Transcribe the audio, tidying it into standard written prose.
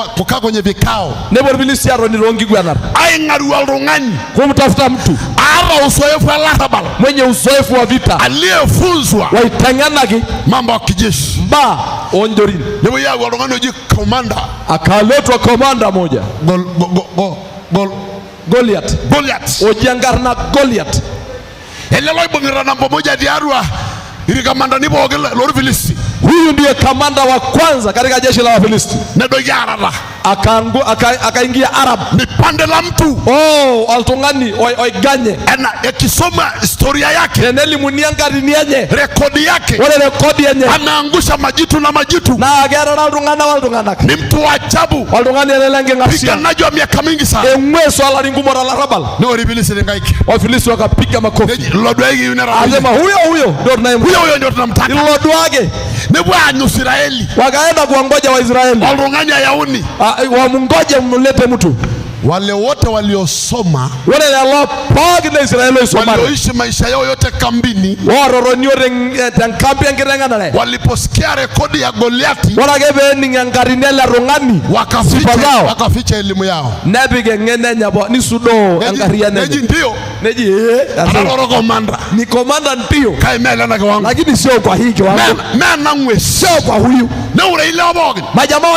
kukaa kwenye vikao. Nebo Filisti aroni rongi gwanar. Aingaru alrongani. Kumtafuta mtu. Ara uzoefu alarabal. Mwenye uzoefu wa vita. Aliyefunzwa. Waitanganaki. Mambo ya kijeshi. Mba onjorin. Nebo ya alrongani uji commander. Akaletwa komanda moja. Goliath. Ojiangarna Goliath. Elelo ibongira namba moja diarua. Ili kamanda nipo ogela lori Filisti. Huyu ndiye kamanda wa kwanza katika jeshi la Wafilisti. Nedo yarara. Akaingia Arab. Ni pande la mtu. Altungani oiganye. Ana ekisoma historia yake. Eneli muniangari nianye. Rekodi yake. Wale rekodi yenye. Ameangusha majitu na majitu. Na agera altungana waltunganak. Ni mtu wa ajabu. Altungani elelenge ngasia. Piganaji wa miaka mingi sana. Emweso ala ringumo la rabal. Ni Filisti ngaiki. Wafilisti wakapiga makofi. Lodwagi yunara. Asema huyo ndio tunayemtaka. Huyo ndio tunamtaka. Lodwage. Ni bwana Israeli. Wakaenda kuangoja Waisraeli. Walrongani ya Yauni. Wamungoje mlete mtu. Wale wote waliosoma, wale waliopogi na Israeli walioishi maisha yao yote kambini, waliposikia rekodi ya Goliathi, wakaficha elimu yao. Neji ndio anaroro komanda, ni komanda ndio kaimela na kiwango, lakini sio kwa hiki wangu, mena ngwe sio kwa huyu na ule ile wabogi majamaa